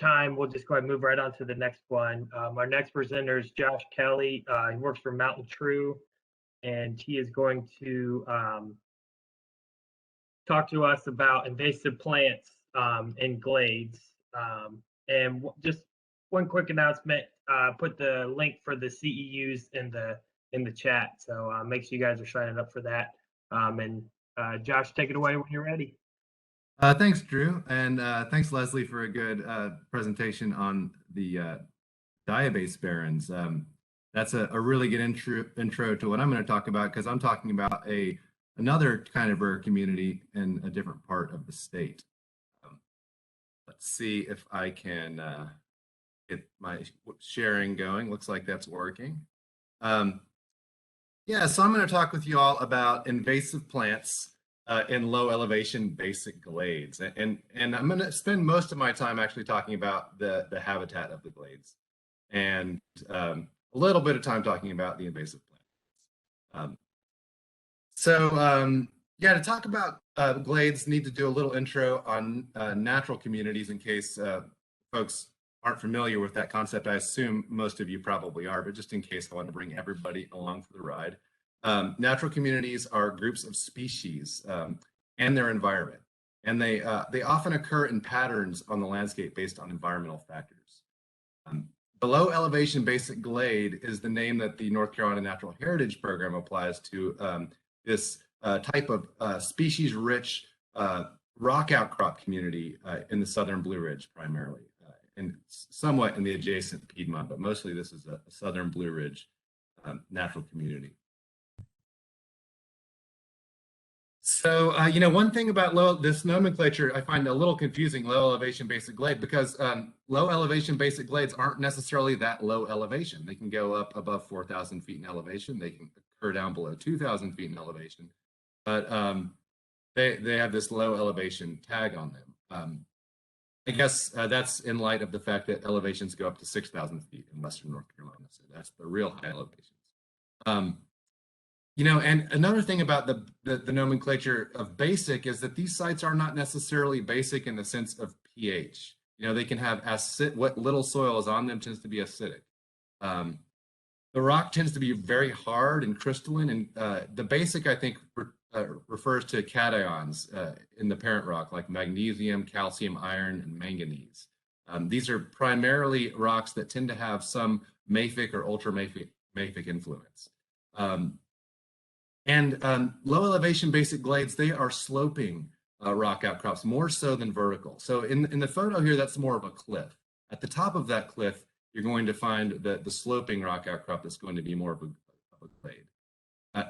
time, we'll just go ahead and move right on to the next one. Our next presenter is Josh Kelly. He works for Mountain True, and he is going to talk to us about invasive plants in glades. And just one quick announcement: put the link for the CEUs in the chat. So make sure you guys are signing up for that. Josh, take it away when you're ready. Thanks, Drew, and thanks, Leslie, for a good presentation on the diabase barrens. That's a really good intro to what I'm going to talk about, because I'm talking about another kind of bird community in a different part of the state. Let's see if I can get my sharing going. Looks like that's working. Yeah, so I'm going to talk with you all about invasive plants in low elevation basic glades. And I'm going to spend most of my time actually talking about the habitat of the glades, and a little bit of time talking about the invasive plants. Yeah, to talk about glades, need to do a little intro on natural communities in case folks aren't familiar with that concept. I assume most of you probably are, but just in case, I want to bring everybody along for the ride. Natural communities are groups of species and their environment, and they often occur in patterns on the landscape based on environmental factors. The low elevation basic glade is the name that the North Carolina Natural Heritage Program applies to this type of species-rich rock outcrop community in the southern Blue Ridge primarily, and somewhat in the adjacent Piedmont, but mostly this is a southern Blue Ridge natural community. So, one thing about this nomenclature I find a little confusing, low elevation basic glade, because low elevation basic glades aren't necessarily that low elevation. They can go up above 4,000 feet in elevation. They can occur down below 2,000 feet in elevation, but they have this low elevation tag on them. I guess that's in light of the fact that elevations go up to 6,000 feet in Western North Carolina. So that's the real high elevations. And another thing about the nomenclature of basic is that these sites are not necessarily basic in the sense of pH. They can have what little soil is on them tends to be acidic. The rock tends to be very hard and crystalline, and the basic, I think, refers to cations in the parent rock, like magnesium, calcium, iron, and manganese. These are primarily rocks that tend to have some mafic or ultramafic influence. Low elevation basic glades, they are sloping rock outcrops more so than vertical. So in the photo here, that's more of a cliff. At the top of that cliff, you're going to find the sloping rock outcrop that's going to be more of a glade.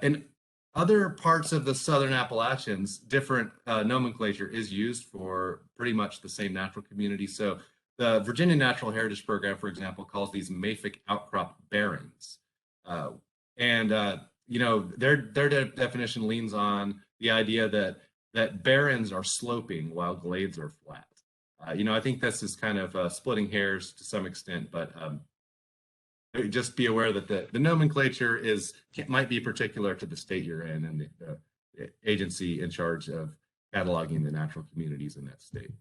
In other parts of the Southern Appalachians, different nomenclature is used for pretty much the same natural community. So the Virginia Natural Heritage Program, for example, calls these mafic outcrop barrens. Their definition leans on the idea that barrens are sloping while glades are flat. I think this is kind of splitting hairs to some extent, but just be aware that the nomenclature might be particular to the state you're in and the agency in charge of cataloging the natural communities in that state.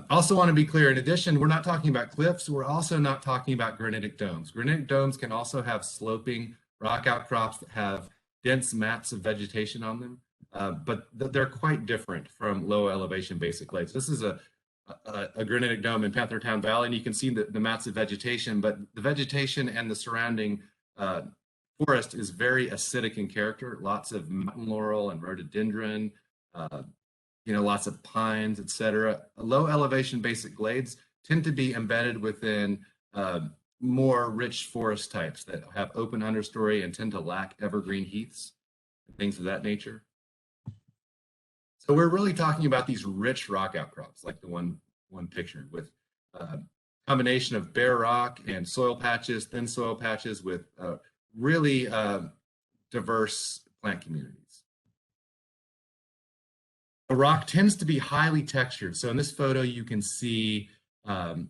Also want to be clear, in addition, we're not talking about cliffs. We're also not talking about granitic domes. Granitic domes can also have sloping rock outcrops that have dense mats of vegetation on them, but they're quite different from low elevation basic glades. This is a granitic dome in Panthertown Valley, and you can see the mats of vegetation, but the vegetation and the surrounding forest is very acidic in character. Lots of mountain laurel and rhododendron, lots of pines, etc. Low elevation basic glades tend to be embedded within more rich forest types that have open understory and tend to lack evergreen heaths and things of that nature. So we're really talking about these rich rock outcrops, like the one pictured, with a combination of bare rock and soil patches, thin soil patches with really diverse plant communities. The rock tends to be highly textured. So in this photo, you can see an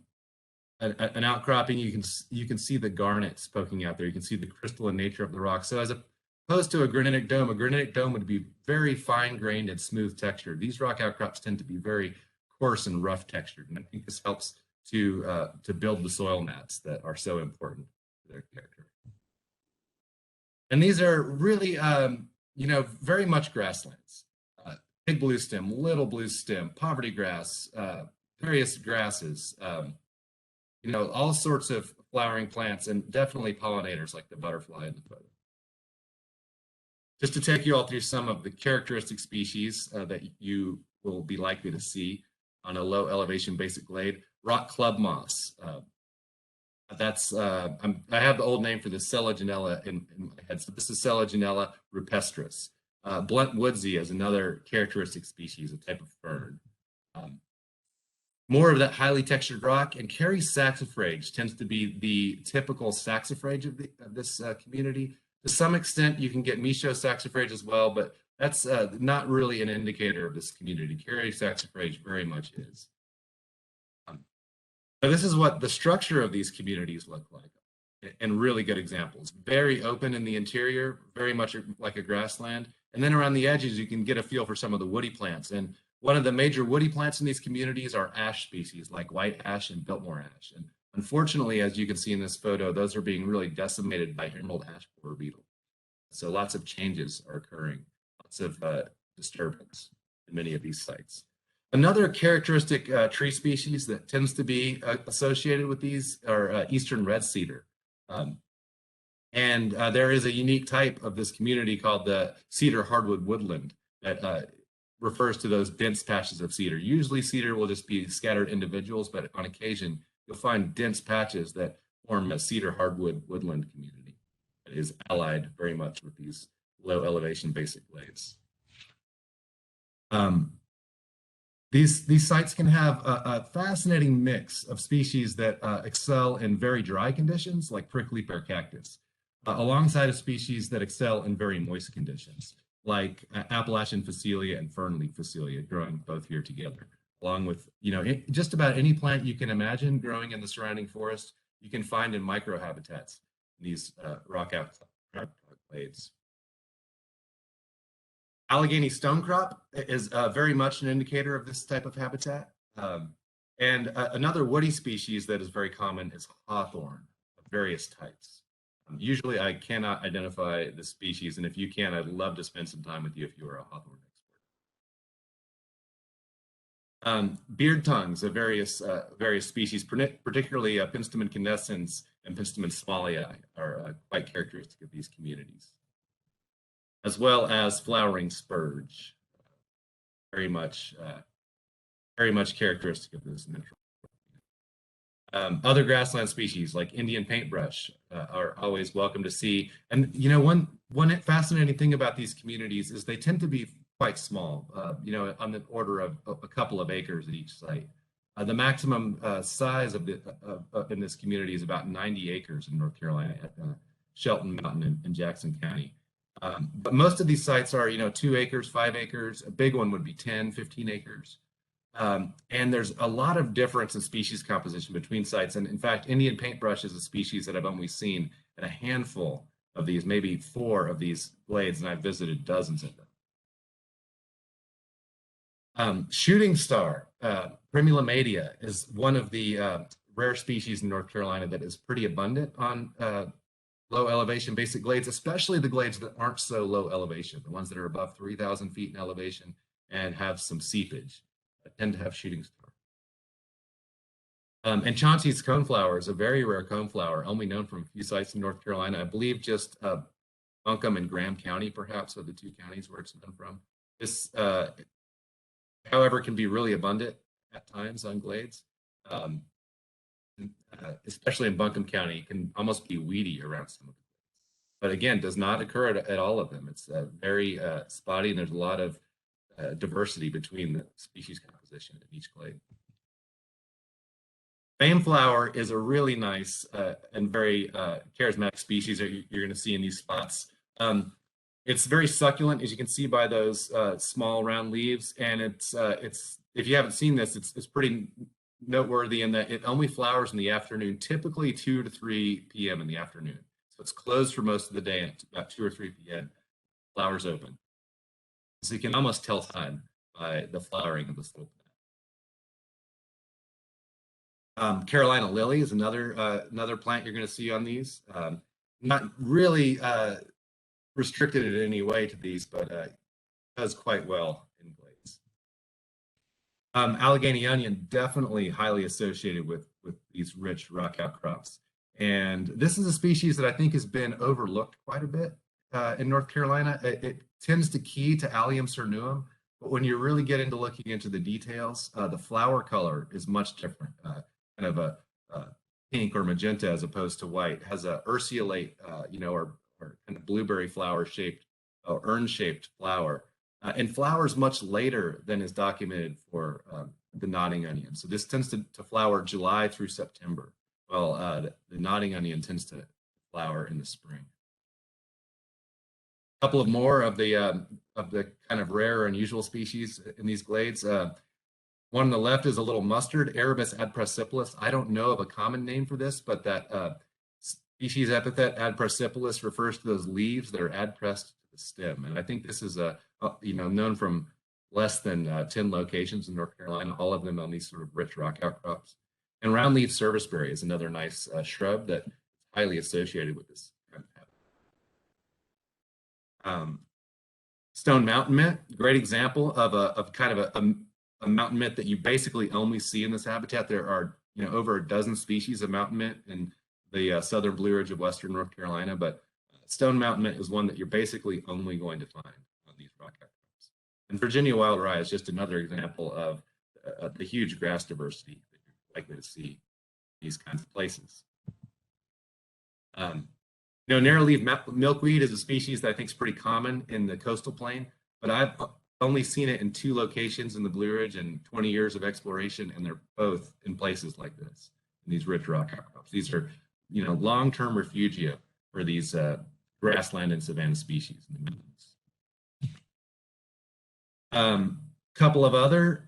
outcropping. You can see the garnets poking out there. You can see the crystalline nature of the rock. So as opposed to a granitic dome would be very fine-grained and smooth textured. These rock outcrops tend to be very coarse and rough textured. And I think this helps to build the soil mats that are so important to their character. And these are really, very much grasslands. Big blue stem, little blue stem, poverty grass, various grasses, all sorts of flowering plants, and definitely pollinators like the butterfly in the photo. Just to take you all through some of the characteristic species that you will be likely to see on a low elevation basic glade. Rock club moss. I have the old name for this, Selaginella in my head. So this is Selaginella rupestris. Blunt woodsy is another characteristic species, a type of fern. More of that highly textured rock, and Cary saxifrage tends to be the typical saxifrage of this community. To some extent, you can get Micho saxifrage as well, but that's not really an indicator of this community. Cary saxifrage very much is. So this is what the structure of these communities look like, and really good examples. Very open in the interior, very much like a grassland. And then around the edges, you can get a feel for some of the woody plants. And one of the major woody plants in these communities are ash species like white ash and Biltmore ash. And unfortunately, as you can see in this photo, those are being really decimated by emerald ash borer beetle. So lots of changes are occurring, lots of disturbance in many of these sites. Another characteristic tree species that tends to be associated with these are eastern red cedar. And there is a unique type of this community called the cedar hardwood woodland that refers to those dense patches of cedar. Usually cedar will just be scattered individuals, but on occasion you'll find dense patches that form a cedar hardwood woodland community that is allied very much with these low elevation basic glades. These sites can have a fascinating mix of species that excel in very dry conditions, like prickly pear cactus, alongside of species that excel in very moist conditions, like Appalachian Phacelia and fernleaf Phacelia, growing both here together, along with, just about any plant you can imagine growing in the surrounding forest, you can find in microhabitats in these rock glades. Allegheny stonecrop is very much an indicator of this type of habitat. And another woody species that is very common is hawthorn of various types. Usually I cannot identify the species, and if you can, I'd love to spend some time with you if you are a hawthorn expert. Beard tongues of various species, particularly Penstemon canescens and Penstemon smallii, are quite characteristic of these communities, as well as flowering spurge, very much characteristic of this natural. Other grassland species like Indian paintbrush are always welcome to see. And one fascinating thing about these communities is they tend to be quite small, on the order of a couple of acres at each site. The maximum size in this community is about 90 acres in North Carolina at Shelton Mountain in Jackson County. But most of these sites are, 2 acres, 5 acres. A big one would be 10, 15 acres. And there's a lot of difference in species composition between sites. And in fact, Indian paintbrush is a species that I've only seen in a handful of these, maybe 4 of these glades, and I've visited dozens of them. Shooting star, Primula media, is one of the rare species in North Carolina that is pretty abundant on low elevation basic glades, especially the glades that aren't so low elevation, the ones that are above 3,000 feet in elevation and have some seepage, tend to have shooting star. And Chauncey's coneflower is a very rare coneflower, only known from a few sites in North Carolina. I believe just Buncombe and Graham County, perhaps, are the 2 counties where it's known from. This, however, can be really abundant at times on glades. Especially in Buncombe County, it can almost be weedy around some of them. But again, does not occur at all of them. It's very spotty, and there's a lot of diversity between the species composition in each glade. Fameflower is a really nice and very charismatic species that you're going to see in these spots. It's very succulent, as you can see by those small round leaves, and it's if you haven't seen this, it's pretty noteworthy in that it only flowers in the afternoon, typically 2 to 3 p.m. in the afternoon. So it's closed for most of the day, and it's about 2 or 3 p.m. Flowers open. So you can almost tell time by the flowering of the slope. Carolina lily is another plant you're going to see on these. Not really restricted in any way to these, but does quite well in glades. Allegheny onion, definitely highly associated with these rich rock outcrops. And this is a species that I think has been overlooked quite a bit in North Carolina. It tends to key to Allium cernuum, but when you really get into looking into the details, the flower color is much different, kind of a pink or magenta as opposed to white. It has a urceolate, or kind of blueberry flower shaped or urn-shaped flower, and flowers much later than is documented for the nodding onion. So this tends to flower July through September. Well, the nodding onion tends to flower in the spring. A couple of more of the kind of rare or unusual species in these glades. One on the left is a little mustard, Arabis adpressipilis. I don't know of a common name for this, but that species epithet adpressipilis refers to those leaves that are adpressed to the stem. And I think this is known from less than 10 locations in North Carolina, all of them on these sort of rich rock outcrops. And roundleaf serviceberry is another nice shrub that is highly associated with this kind of habitat. Stone mountain mint, great example of kind of a mountain mint that you basically only see in this habitat. There are over a dozen species of mountain mint in the southern Blue Ridge of western North Carolina, but stone mountain mint is one that you're basically only going to find on these rock outcrops. And Virginia wild rye is just another example of the huge grass diversity that you're likely to see in these kinds of places. Narrowleaf milkweed is a species that I think is pretty common in the coastal plain, but I've only seen it in 2 locations in the Blue Ridge in 20 years of exploration, and they're both in places like this, in these rich rock outcrops. These are, long-term refugia for these grassland and savanna species in the mountains. Couple of other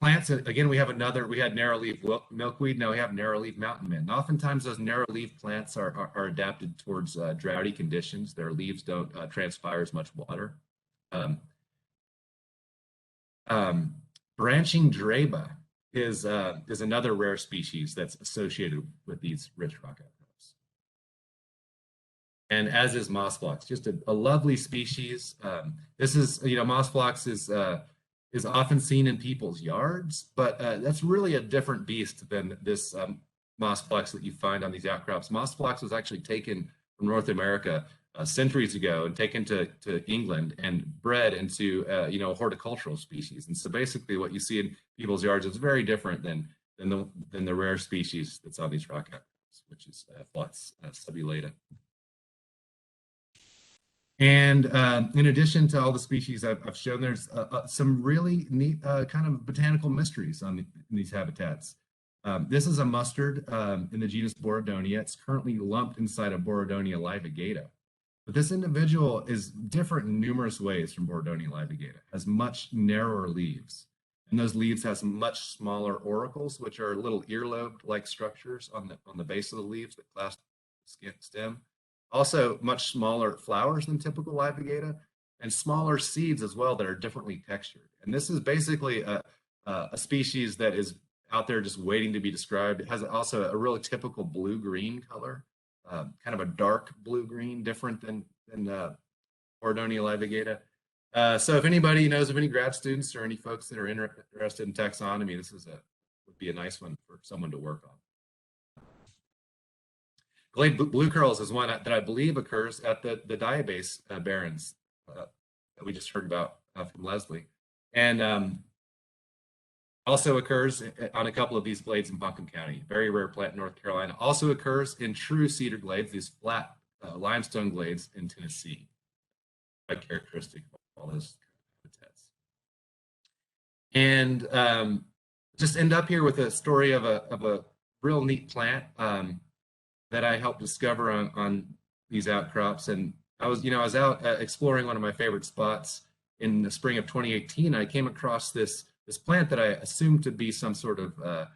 plants. Again, we had narrowleaf milkweed. Now we have narrowleaf mountain mint. And oftentimes those narrowleaf plants are adapted towards droughty conditions. Their leaves don't transpire as much water. Branching draba is another rare species that's associated with these rich rock outcrops. And as is mossflox, just a lovely species. This is, mossflox is often seen in people's yards, but that's really a different beast than this mossflox that you find on these outcrops. Mossflox was actually taken from North America centuries ago and taken to England and bred into a horticultural species. And so basically what you see in people's yards is very different than the rare species that's on these rock outcrops, which is Phlox subulata. And in addition to all the species I've shown, there's some really neat kind of botanical mysteries in these habitats. This is a mustard in the genus Borodonia. It's currently lumped inside of Borodonia livigata. But this individual is different in numerous ways from Borodonia livigata. It has much narrower leaves. And those leaves have some much smaller auricles, which are little earlobe-like structures on the base of the leaves that clasp the stem. Also, much smaller flowers than typical livigata, and smaller seeds as well that are differently textured. And this is basically a species that is out there just waiting to be described. It has also a really typical blue-green color, kind of a dark blue-green, different than Borodonia livigata. So if anybody knows of any grad students or any folks that are interested in taxonomy, this would be a nice one for someone to work on. Glade blue curls is one that I believe occurs at the diabase barrens that we just heard about from Leslie, and also occurs on a couple of these glades in Buncombe County. Very rare plant in North Carolina. Also occurs in true cedar glades, these flat limestone glades in Tennessee. Quite characteristic of all those habitats. And just end up here with a story of a real neat plant that I helped discover on these outcrops. And I was out exploring one of my favorite spots in the spring of 2018. I came across this plant that I assumed to be some sort of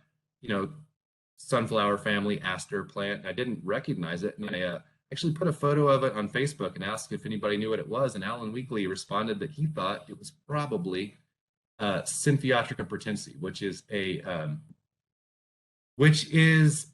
sunflower family aster plant. I didn't recognize it, and I actually put a photo of it on Facebook and asked if anybody knew what it was. And Alan Weekly responded that he thought it was probably Symphyiotrica pratense, which is a which is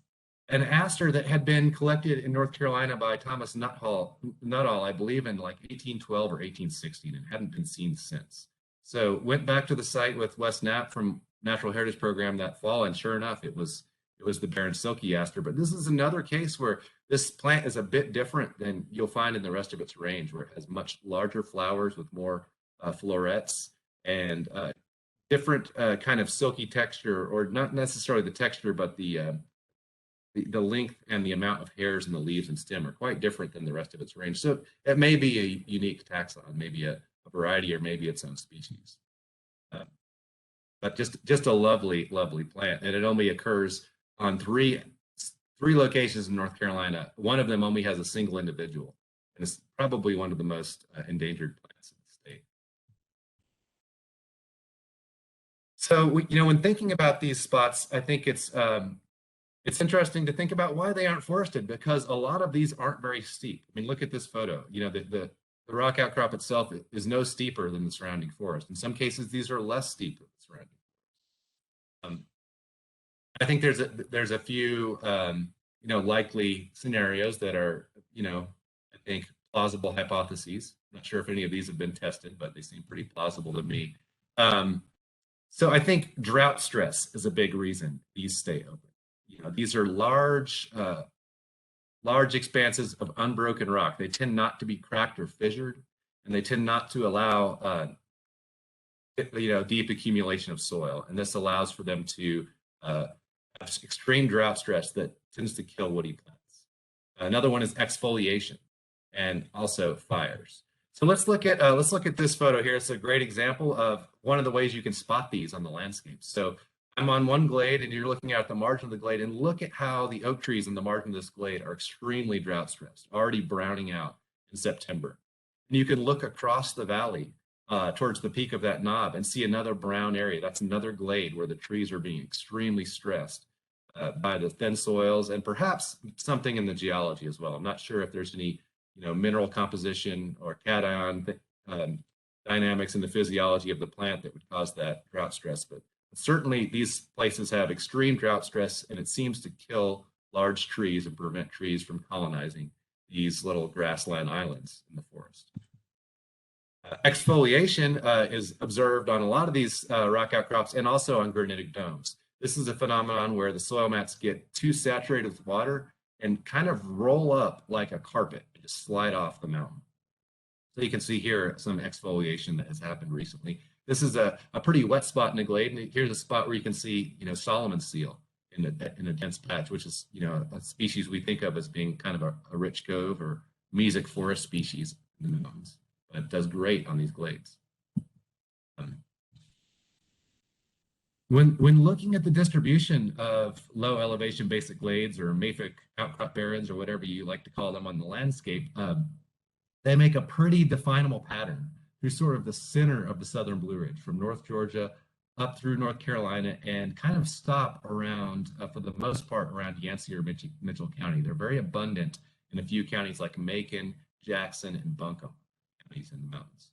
an aster that had been collected in North Carolina by Thomas Nuttall, I believe, in like 1812 or 1816, and hadn't been seen since. So went back to the site with Wes Knapp from Natural Heritage Program that fall, and sure enough, it was the barren silky aster. But this is another case where this plant is a bit different than you'll find in the rest of its range, where it has much larger flowers with more florets and different kind of silky texture, or not necessarily the texture, but the length and the amount of hairs in the leaves and stem are quite different than the rest of its range. So it may be a unique taxon, maybe a variety, or maybe its own species. But just a lovely, lovely plant, and it only occurs on three locations in North Carolina. One of them only has a single individual, and it's probably one of the most endangered plants in the state. So when thinking about these spots, I think it's interesting to think about why they aren't forested, because a lot of these aren't very steep. I mean, look at this photo. The rock outcrop itself is no steeper than the surrounding forest. In some cases, these are less steep than the surrounding forest. I think there's a few likely scenarios that are I think plausible hypotheses. I'm not sure if any of these have been tested, but they seem pretty plausible to me. So I think drought stress is a big reason these stay open. These are large expanses of unbroken rock. They tend not to be cracked or fissured, and they tend not to allow deep accumulation of soil. And this allows for them to have extreme drought stress that tends to kill woody plants. Another one is exfoliation, and also fires. So let's look at this photo here. It's a great example of one of the ways you can spot these on the landscape. So I'm on one glade, and you're looking at the margin of the glade, and look at how the oak trees in the margin of this glade are extremely drought stressed, already browning out in September. And you can look across the valley towards the peak of that knob and see another brown area. That's another glade where the trees are being extremely stressed by the thin soils, and perhaps something in the geology as well. I'm not sure if there's any mineral composition or cation dynamics in the physiology of the plant that would cause that drought stress, but certainly these places have extreme drought stress, and it seems to kill large trees and prevent trees from colonizing these little grassland islands in the forest. Exfoliation is observed on a lot of these rock outcrops, and also on granitic domes. This is a phenomenon where the soil mats get too saturated with water and kind of roll up like a carpet and just slide off the mountain. So you can see here some exfoliation that has happened recently. This is a pretty wet spot in the glade, and here's a spot where you can see, Solomon's seal in a dense patch, which is, a species we think of as being kind of a rich cove or mesic forest species in the mountains. But it does great on these glades. When looking at the distribution of low elevation basic glades, or mafic outcrop barrens, or whatever you like to call them on the landscape, they make a pretty definable pattern through sort of the center of the Southern Blue Ridge, from North Georgia up through North Carolina, and kind of stop around, for the most part, around Yancey or Mitchell County. They're very abundant in a few counties like Macon, Jackson, and Buncombe counties in the mountains.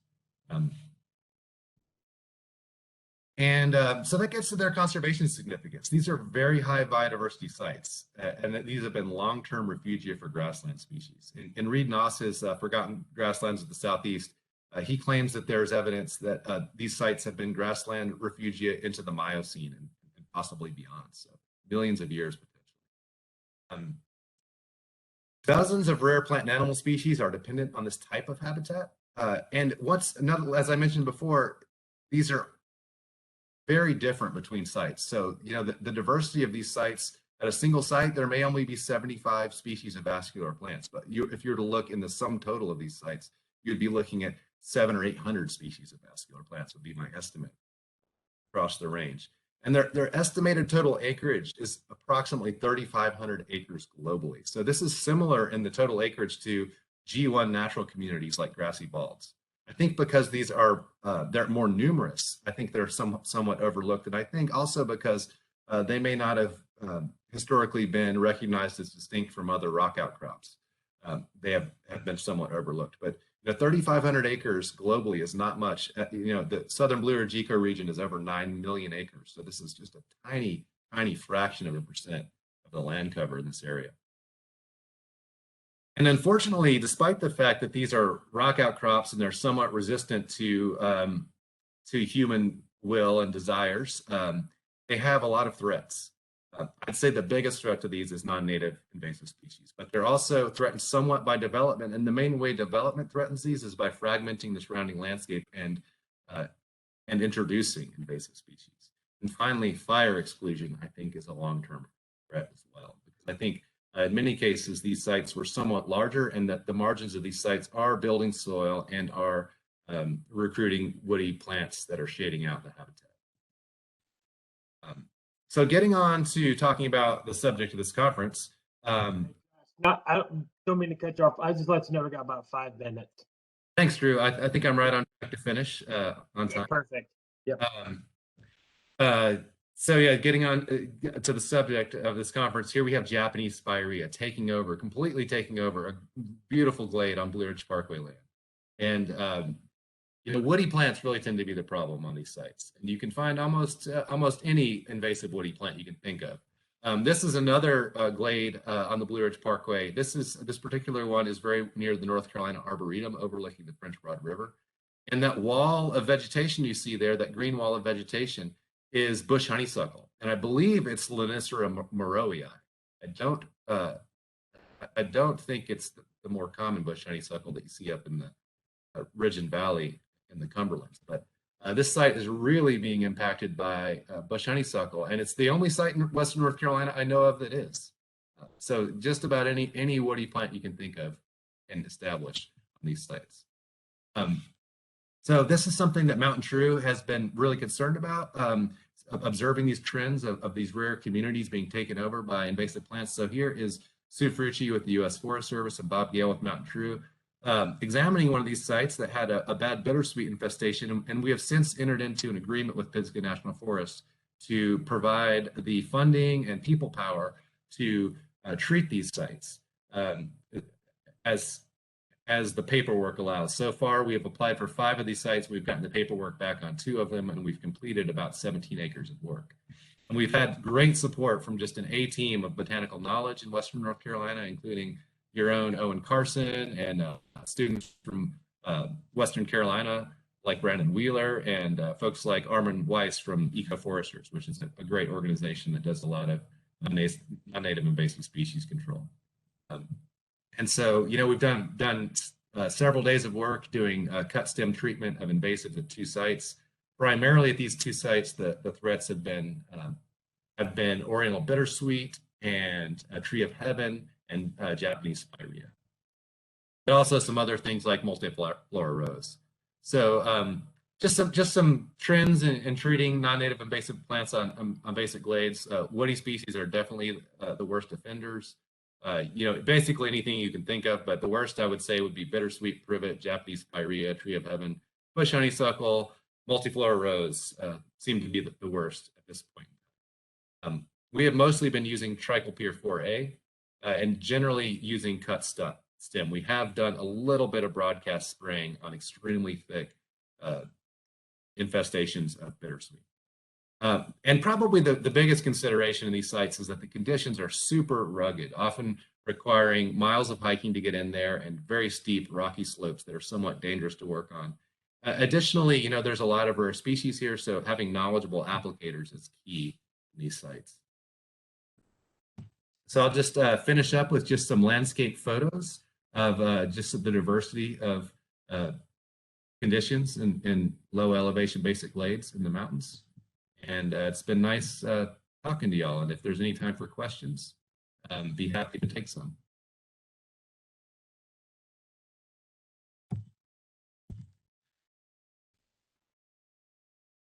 So that gets to their conservation significance. These are very high biodiversity sites, and these have been long-term refugia for grassland species. In Reed Noss's Forgotten Grasslands of the Southeast, he claims that there's evidence that these sites have been grassland refugia into the Miocene and possibly beyond, so millions of years potentially. Dozens of rare plant and animal species are dependent on this type of habitat. And as I mentioned before, these are very different between sites. So, the diversity of these sites, at a single site, there may only be 75 species of vascular plants, but if you were to look in the sum total of these sites, you'd be looking at 700 or 800 species of vascular plants would be my estimate across the range. And their estimated total acreage is approximately 3,500 acres globally. So this is similar in the total acreage to G1 natural communities like grassy balds. I think because these are they're more numerous, I think they're somewhat overlooked, and I think also because they may not have historically been recognized as distinct from other rock outcrops. They have been somewhat overlooked, but 3,500 acres globally is not much. The Southern Blue Ridge ecoregion is over 9 million acres, so this is just a tiny tiny fraction of a percent of the land cover in this area. And unfortunately, despite the fact that these are rock outcrops and they're somewhat resistant to human will and desires, they have a lot of threats. I'd say the biggest threat to these is non-native invasive species, but they're also threatened somewhat by development. And the main way development threatens these is by fragmenting the surrounding landscape and introducing invasive species. And finally, fire exclusion, I think, is a long-term threat as well. Because I think in many cases, these sites were somewhat larger, and that the margins of these sites are building soil and are recruiting woody plants that are shading out the habitat. So getting on to talking about the subject of this conference. I don't mean to cut you off. I just let you know we got about 5 minutes. Thanks, Drew. I think I'm right on track to finish on time. Perfect. Yep. So yeah, getting on to the subject of this conference, here we have Japanese spirea completely taking over a beautiful glade on Blue Ridge Parkway land. And woody plants really tend to be the problem on these sites. And you can find almost any invasive woody plant you can think of. This is another glade on the Blue Ridge Parkway. This particular one is very near the North Carolina Arboretum overlooking the French Broad River. And that wall of vegetation you see there, that green wall of vegetation, is bush honeysuckle. And I believe it's Lonicera morowii. I don't think it's the more common bush honeysuckle that you see up in the Ridge and Valley in the Cumberlands. But this site is really being impacted by bush honeysuckle, and it's the only site in Western North Carolina I know of that is. So just about any woody plant you can think of can establish on these sites. So this is something that Mountain True has been really concerned about, observing these trends of these rare communities being taken over by invasive plants. So here is Sue Frucci with the U.S. Forest Service and Bob Gale with Mountain True, examining one of these sites that had a bad bittersweet infestation. And we have since entered into an agreement with Pisgah National Forest to provide the funding and people power to treat these sites as the paperwork allows. So far, we have applied for 5 of these sites. We've gotten the paperwork back on 2 of them, and we've completed about 17 acres of work. And we've had great support from just an A team of botanical knowledge in Western North Carolina, including your own Owen Carson and students from Western Carolina, like Brandon Wheeler, and folks like Armin Weiss from Ecoforesters, which is a great organization that does a lot of non-native invasive species control. And so, we've done several days of work doing cut stem treatment of invasives at 2 sites. Primarily at these 2 sites, the threats have been Oriental bittersweet and Tree of Heaven and Japanese spirea, but also some other things like multiflora rose. So just some trends in treating non-native invasive plants on basic glades. Woody species are definitely the worst offenders. Basically anything you can think of, but the worst I would say would be bittersweet privet, Japanese spirea, Tree of Heaven, bush honeysuckle, multiflora rose seem to be the worst at this point. We have mostly been using Trichopyr 4A and generally using cut stem. We have done a little bit of broadcast spraying on extremely thick infestations of bittersweet. And probably the biggest consideration in these sites is that the conditions are super rugged, often requiring miles of hiking to get in there and very steep rocky slopes that are somewhat dangerous to work on. Additionally, there's a lot of rare species here, so having knowledgeable applicators is key in these sites. So I'll just finish up with just some landscape photos of just the diversity of conditions in low elevation basic glades in the mountains. And it's been nice talking to y'all. And if there's any time for questions, be happy to take some.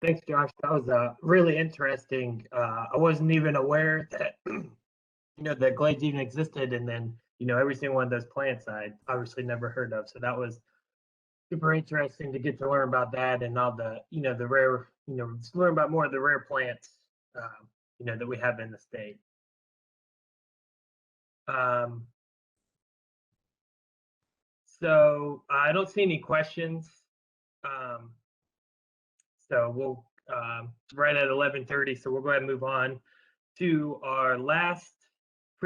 Thanks, Josh. That was really interesting. I wasn't even aware that the glades even existed, and then every single one of those plants I obviously never heard of. So that was super interesting to get to learn about that and all the the rare just learn about more of the rare plants that we have in the state. So I don't see any questions. So we'll right at 11:30. So we'll go ahead and move on to our last